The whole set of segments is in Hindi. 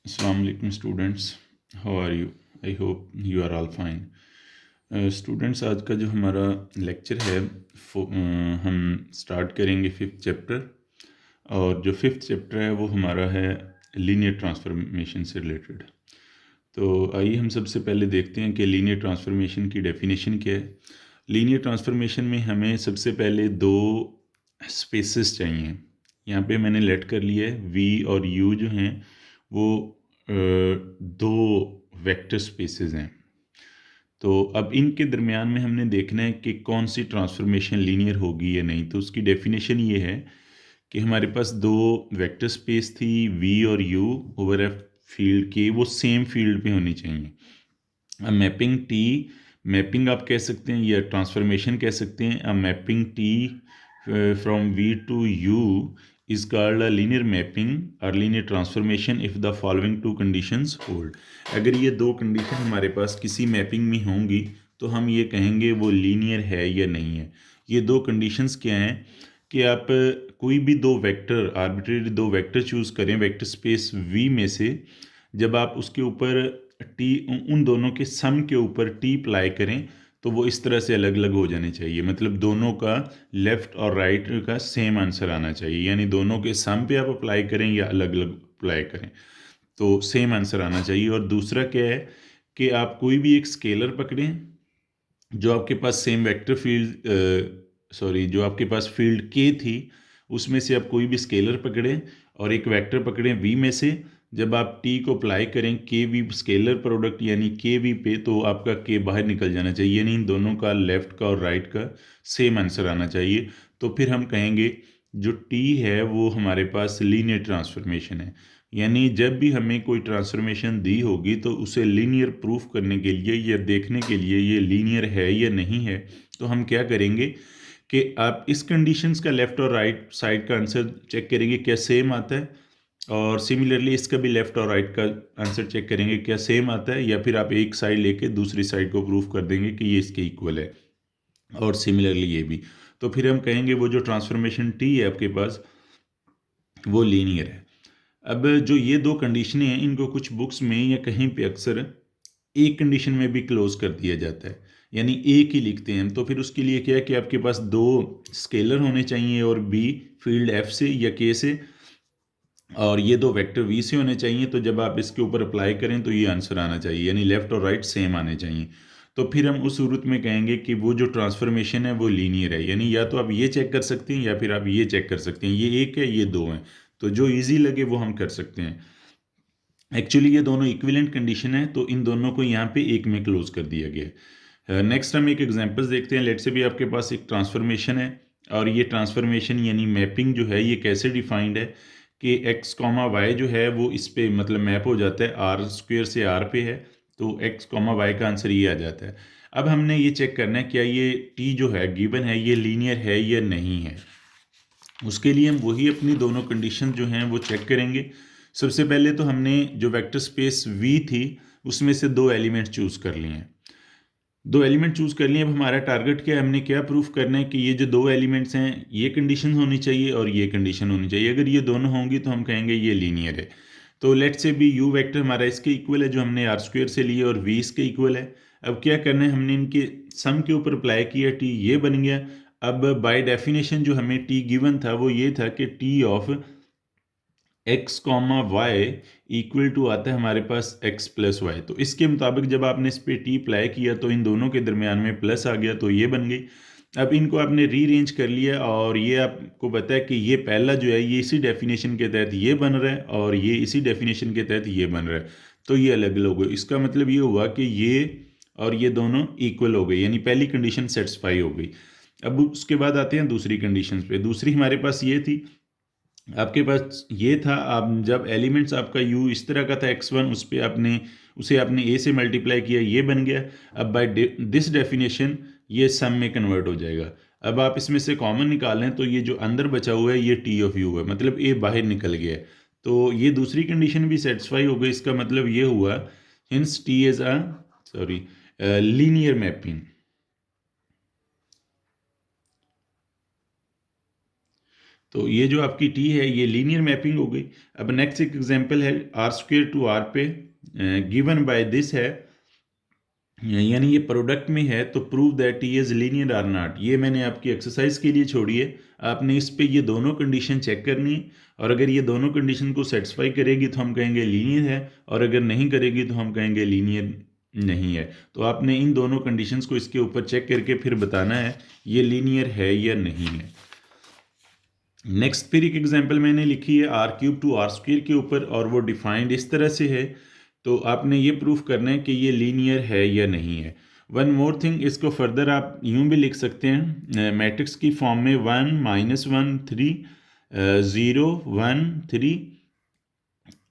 Assalamu alaikum students, how are you? I hope you are all fine. Students आज का जो हमारा लेक्चर है हम स्टार्ट करेंगे फिफ्थ चैप्टर। और जो फिफ्थ चैप्टर है वो हमारा है लीनियर ट्रांसफॉर्मेशन से रिलेटेड। तो आइए हम सबसे पहले देखते हैं कि लीनियर ट्रांसफॉर्मेशन की डेफिनेशन क्या है। लीनियर ट्रांसफॉर्मेशन में हमें सबसे पहले दो स्पेसेस चाहिए। यहाँ पे मैंने लेट कर लिया है वी और यू जो हैं वो दो वेक्टर स्पेसेस हैं। तो अब इनके दरमियान में हमने देखना है कि कौन सी ट्रांसफॉर्मेशन लीनियर होगी या नहीं। तो उसकी डेफिनेशन ये है कि हमारे पास दो वेक्टर स्पेस थी वी और यू ओवर ए फील्ड के, वो सेम फील्ड पे होनी चाहिए। अब मैपिंग टी, मैपिंग आप कह सकते हैं या ट्रांसफॉर्मेशन कह सकते हैं। अब mapping T from V to U is called a linear mapping or linear transformation if the following two conditions hold। अगर ये दो कंडीशन हमारे पास किसी मैपिंग में होंगी तो हम ये कहेंगे वो लीनियर है या नहीं है। ये दो कंडीशंस क्या हैं कि आप कोई भी दो वेक्टर, आर्बिट्रेरी दो वेक्टर चूज़ करें वेक्टर स्पेस वी में से, जब आप उसके ऊपर टी, उन दोनों के सम के ऊपर टी अप्लाई करें तो वो इस तरह से अलग अलग हो जाने चाहिए। मतलब दोनों का लेफ़्ट और राइट का सेम आंसर आना चाहिए, यानी दोनों के सम पे आप अप्लाई करें या अलग अलग अप्लाई करें तो सेम आंसर आना चाहिए। और दूसरा क्या है कि आप कोई भी एक स्केलर पकड़ें जो आपके पास सेम वेक्टर फील्ड जो आपके पास फील्ड के थी, उसमें से आप कोई भी स्केलर पकड़ें और एक वेक्टर पकड़ें वी में से, जब आप टी को अप्लाई करें के वी स्केलर प्रोडक्ट यानी के वी पे, तो आपका के बाहर निकल जाना चाहिए, यानी इन दोनों का लेफ़्ट का और राइट का सेम आंसर आना चाहिए। तो फिर हम कहेंगे जो टी है वो हमारे पास लीनियर ट्रांसफॉर्मेशन है। यानी जब भी हमें कोई ट्रांसफॉर्मेशन दी होगी तो उसे लीनियर प्रूफ करने के लिए या देखने के लिए ये लीनियर है या नहीं है, तो हम क्या करेंगे कि आप इस कंडीशंस का लेफ़्ट और राइट साइड का आंसर चेक करेंगे क्या सेम आता है, और सिमिलरली इसका भी लेफ़्ट और राइट का आंसर चेक करेंगे क्या सेम आता है, या फिर आप एक साइड लेके दूसरी साइड को प्रूफ कर देंगे कि ये इसके इक्वल है, और सिमिलरली ये भी। तो फिर हम कहेंगे वो जो ट्रांसफॉर्मेशन टी है आपके पास वो लीनियर है। अब जो ये दो कंडीशनें हैं इनको कुछ बुक्स में या कहीं पे अक्सर एक कंडीशन में भी क्लोज कर दिया जाता है, यानी एक ही लिखते हैं। तो फिर उसके लिए क्या है कि आपके पास दो स्केलर होने चाहिए और बी फील्ड एफ से या के से, और ये दो वेक्टर वी से होने चाहिए। तो जब आप इसके ऊपर अप्लाई करें तो ये आंसर आना चाहिए, यानी लेफ़्ट और राइट सेम आने चाहिए। तो फिर हम उस सूरत में कहेंगे कि वो जो ट्रांसफॉर्मेशन है वो लीनियर है। यानी या तो आप ये चेक कर सकते हैं या फिर आप ये चेक कर सकते हैं, ये एक है ये दो हैं, तो जो ईजी लगे वो हम कर सकते हैं। एक्चुअली ये दोनों इक्विवेलेंट कंडीशन है तो इन दोनों को यहाँ पे एक में क्लोज कर दिया गया है। नेक्स्ट हम एक एग्जांपल्स देखते हैं। लेट से भी आपके पास एक ट्रांसफॉर्मेशन है, और ये ट्रांसफॉर्मेशन यानी मैपिंग जो है ये कैसे डिफाइंड है कि एक्स कॉमा वाई जो है वो इस पे मतलब मैप हो जाता है, आर स्क्वेयर से आर पे है, तो एक्स कॉमा वाई का आंसर ये आ जाता है। अब हमने ये चेक करना है क्या ये टी जो है गिवन है ये लीनियर है या नहीं है। उसके लिए हम वही अपनी दोनों कंडीशन जो हैं वो चेक करेंगे। सबसे पहले तो हमने जो वेक्टर स्पेस वी थी उसमें से दो एलिमेंट चूज़ कर लिए हैं। दो एलिमेंट चूज़ कर लिए। अब हमारा टारगेट क्या है, हमने क्या प्रूफ करना है कि ये जो दो एलिमेंट्स हैं ये कंडीशन होनी चाहिए और ये कंडीशन होनी चाहिए। अगर ये दोनों होंगी तो हम कहेंगे ये लीनियर है। तो लेट से भी यू वेक्टर हमारा इसके इक्वल है जो हमने आर स्क्वेयर से लिए, और वी इसके इक्वल है। अब क्या करना है, हमने इनके सम के ऊपर अप्लाई किया, टी ये बन गया। अब बाय डेफिनेशन जो हमें टी गिवन था वो ये था कि T of X comma Y equal to आता है हमारे पास एक्स प्लस वाई। तो इसके मुताबिक जब आपने इस पर टी अप्लाई किया तो इन दोनों के दरमियान में प्लस आ गया, तो ये बन गई। अब इनको आपने रीअरेंज कर लिया और ये आपको पता है कि ये पहला जो है ये इसी डेफिनेशन के तहत ये बन रहा है और ये इसी डेफिनेशन के तहत ये बन रहा है, तो ये अलग अलग हो गए। इसका मतलब ये हुआ कि ये और ये दोनों इक्वल हो गए, यानी पहली कंडीशन सेटिस्फाई हो गई। अब उसके बाद आते हैं दूसरी कंडीशन पे। दूसरी हमारे पास ये थी, आपके पास ये था, आप जब एलिमेंट्स आपका u इस तरह का था x1, उस पर आपने उसे आपने a से मल्टीप्लाई किया, ये बन गया। अब बाय दिस डेफिनेशन ये सम में कन्वर्ट हो जाएगा। अब आप इसमें से कॉमन निकालें तो ये जो अंदर बचा हुआ है ये टी ऑफ यू है, मतलब a बाहर निकल गया है। तो ये दूसरी कंडीशन भी सेटिस्फाई हो गई। इसका मतलब ये हुआ hints T is a linear mapping. तो ये जो आपकी टी है ये लीनियर मैपिंग हो गई। अब नेक्स्ट एक एग्जांपल है आर स्क्वेयर टू आर पे गिवन बाय दिस है, यानी ये प्रोडक्ट में है, तो prove that T is linear or not. ये मैंने आपकी एक्सरसाइज के लिए छोड़ी है, आपने इस पे ये दोनों कंडीशन चेक करनी है, और अगर ये दोनों कंडीशन को सेटिस्फाई करेगी तो हम कहेंगे लीनियर है, और अगर नहीं करेगी तो हम कहेंगे लीनियर नहीं है। तो आपने इन दोनों कंडीशंस को इसके ऊपर चेक करके फिर बताना है ये लीनियर है या नहीं है। नेक्स्ट फिर एक एग्जांपल मैंने लिखी है R cube to R square के ऊपर, और वो डिफाइंड इस तरह से है, तो आपने ये प्रूफ करना है कि ये लीनियर है या नहीं है। वन मोर थिंग, इसको फर्दर आप यूं भी लिख सकते हैं मैट्रिक्स की फॉर्म में 1 -1 3 0 1 3,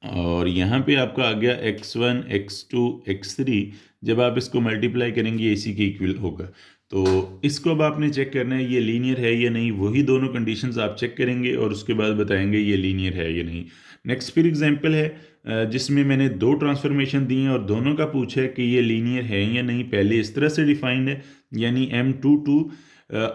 और यहाँ पे आपका आ गया x1 x2 x3। जब आप इसको मल्टीप्लाई करेंगे इसी के इक्वल होगा। तो इसको अब आपने चेक करना है ये लीनियर है या नहीं, वही दोनों कंडीशंस आप चेक करेंगे और उसके बाद बताएंगे ये लीनियर है या नहीं। नेक्स्ट फिर एग्जांपल है जिसमें मैंने दो ट्रांसफॉर्मेशन दी हैं और दोनों का पूछा है कि ये लीनियर है या नहीं। पहले इस तरह से डिफाइंड है, यानी M2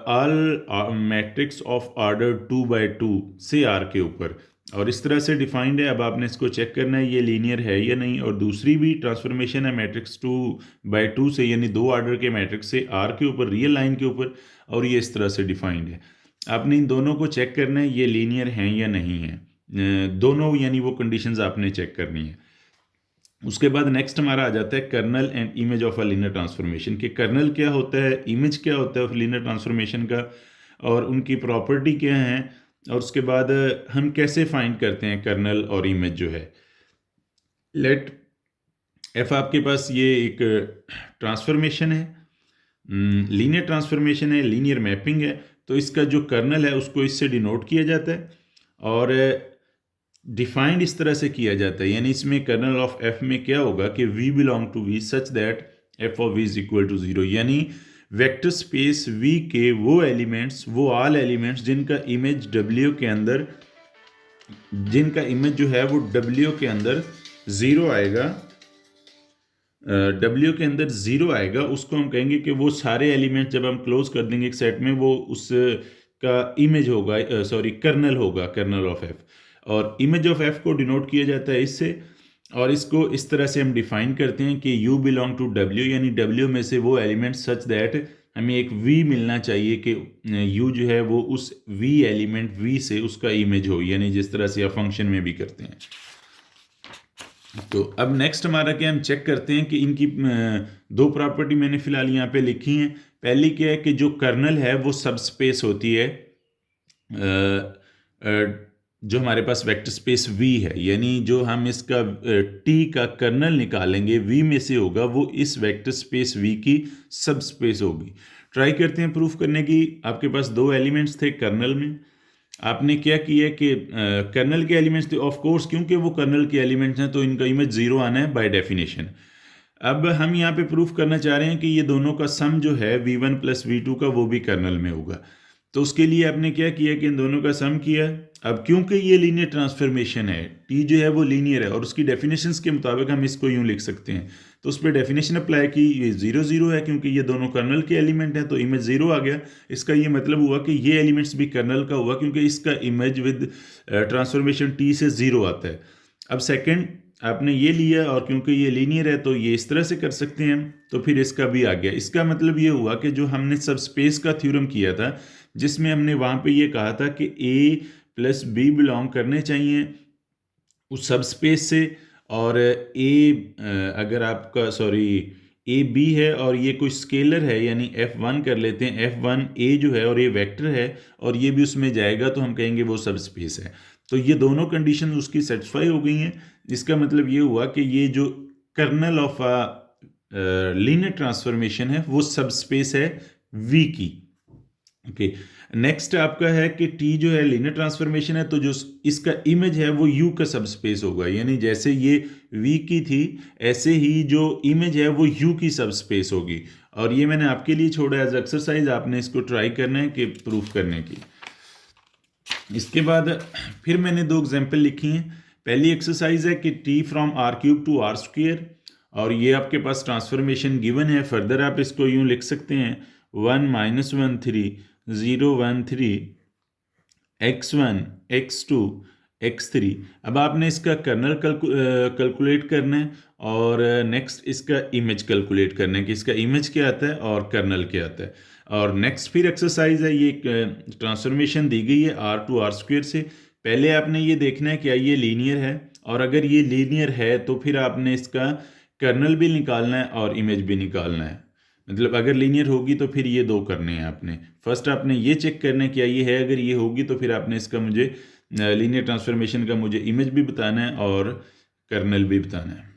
all matrix of order 2/2 से R के ऊपर, और इस तरह से डिफाइंड है। अब आपने इसको चेक करना है ये लीनियर है या नहीं। और दूसरी भी ट्रांसफॉर्मेशन है मैट्रिक्स 2/2 से, यानी दो ऑर्डर के मैट्रिक्स से आर के ऊपर, रियल लाइन के ऊपर, और ये इस तरह से डिफाइंड है। आपने इन दोनों को चेक करना है ये लीनियर हैं या नहीं है, दोनों यानी वो कंडीशंस आपने चेक करनी है। उसके बाद नेक्स्ट हमारा आ जाता है kernel and image of a linear transformation, कि कर्नल क्या होता है, इमेज क्या होता है ऑफ लीनियर ट्रांसफॉर्मेशन का, और उनकी प्रॉपर्टी क्या है, और उसके बाद हम कैसे फाइंड करते हैं कर्नल और इमेज जो है। लेट एफ आपके पास ये एक ट्रांसफॉर्मेशन है, लीनियर ट्रांसफॉर्मेशन है, लीनियर मैपिंग है, तो इसका जो कर्नल है उसको इससे डिनोट किया जाता है, और डिफाइंड इस तरह से किया जाता है। यानी इसमें कर्नल ऑफ एफ में क्या होगा कि v belong to v such that F of v is equal to 0, यानी वेक्टर स्पेस v के वो एलिमेंट्स, वो ऑल एलिमेंट्स जिनका इमेज w के अंदर, जिनका इमेज जो है वो w के अंदर 0 आएगा, w के अंदर 0 आएगा, उसको हम कहेंगे कि वो सारे एलिमेंट जब हम क्लोज कर देंगे एक सेट में, वो उसका इमेज होगा, सॉरी कर्नल होगा, कर्नल ऑफ एफ। और इमेज ऑफ एफ को डिनोट किया जाता है इससे, और इसको इस तरह से हम डिफाइन करते हैं कि u बिलोंग टू w, यानी w में से वो एलिमेंट सच दैट हमें एक v मिलना चाहिए कि u जो है वो उस v एलिमेंट v से उसका इमेज हो, यानी जिस तरह से आप फंक्शन में भी करते हैं। तो अब नेक्स्ट हमारा क्या, हम चेक करते हैं कि इनकी दो प्रॉपर्टी मैंने फिलहाल यहाँ पे लिखी हैं। पहली क्या है कि जो कर्नल है वो सब स्पेस होती है, जो हमारे पास वेक्टर स्पेस v है, यानी जो हम इसका t का कर्नल निकालेंगे v में से होगा, वो इस वेक्टर स्पेस v की सब स्पेस होगी। ट्राई करते हैं प्रूफ करने की। आपके पास दो एलिमेंट्स थे कर्नल में, आपने क्या किया कि कर्नल के एलिमेंट्स थे, ऑफ कोर्स क्योंकि वो कर्नल के एलिमेंट्स हैं तो इनका इमेज 0 आना है बाय डेफिनेशन। अब हम यहाँ पे प्रूफ करना चाह रहे हैं कि ये दोनों का सम जो है v1 प्लस v2 का, वो भी कर्नल में होगा। तो उसके लिए आपने क्या किया कि इन दोनों का सम किया। अब क्योंकि ये लीनियर ट्रांसफॉर्मेशन है, t जो है वो लीनियर है, और उसकी डेफिनेशंस के मुताबिक हम इसको यूँ लिख सकते हैं। तो उस पर डेफिनेशन अप्लाई की, ये 0 0 है क्योंकि ये दोनों कर्नल के एलिमेंट हैं, तो इमेज 0 आ गया। इसका ये मतलब हुआ कि ये एलिमेंट्स भी कर्नल का हुआ क्योंकि इसका इमेज विद ट्रांसफॉर्मेशन t से 0 आता है। अब सेकेंड आपने ये लिया, और क्योंकि ये लीनियर है तो ये इस तरह से कर सकते हैं, तो फिर इसका भी आ गया। इसका मतलब ये हुआ कि जो हमने सब स्पेस का थ्योरम किया था, जिसमें हमने वहाँ पे ये कहा था कि a प्लस बी बिलोंग करने चाहिए उस सब स्पेस से, और अगर आपका ए बी है और ये कोई स्केलर है, यानी f1 कर लेते हैं, f1 a जो है और ये वेक्टर है और ये भी उसमें जाएगा, तो हम कहेंगे वो सब स्पेस है। तो ये दोनों कंडीशन उसकी सेटिस्फाई हो गई हैं। इसका मतलब ये हुआ कि ये जो कर्नल ऑफ लीनियर ट्रांसफॉर्मेशन है वो सब स्पेस है v की। ओके, नेक्स्ट आपका है कि t जो है लीनियर ट्रांसफॉर्मेशन है, तो जो इसका इमेज है वो u का सब स्पेस होगा, यानी जैसे ये v की थी ऐसे ही जो इमेज है वो u की सब स्पेस होगी। और ये मैंने आपके लिए छोड़ा एज एक्सरसाइज, आपने इसको ट्राई करना है कि प्रूफ करने की। इसके बाद फिर मैंने दो एग्जाम्पल लिखी हैं। पहली एक्सरसाइज है कि t from r cube two r square, और ये आपके पास ट्रांसफॉर्मेशन गिवन है। फर्दर आप इसको यूँ लिख सकते हैं 1 -1 3 0 1 3 x1, x2, x3। अब आपने इसका कर्नल कैलकुलेट करना है और नेक्स्ट इसका इमेज कैलकुलेट करना है कि इसका इमेज क्या आता है और कर्नल क्या आता है। और नेक्स्ट फिर एक्सरसाइज है, ये ट्रांसफॉर्मेशन दी गई है r टू आर स्क्वेयर से। पहले आपने ये देखना है क्या ये लीनियर है, और अगर ये लीनियर है तो फिर आपने इसका कर्नल भी निकालना है और इमेज भी निकालना है। मतलब अगर लीनियर होगी तो फिर ये दो करने हैं आपने। फर्स्ट आपने ये चेक करना है क्या ये है, अगर ये होगी तो फिर आपने इसका मुझे लीनियर ट्रांसफॉर्मेशन का मुझे इमेज भी बताना है और कर्नल भी बताना है।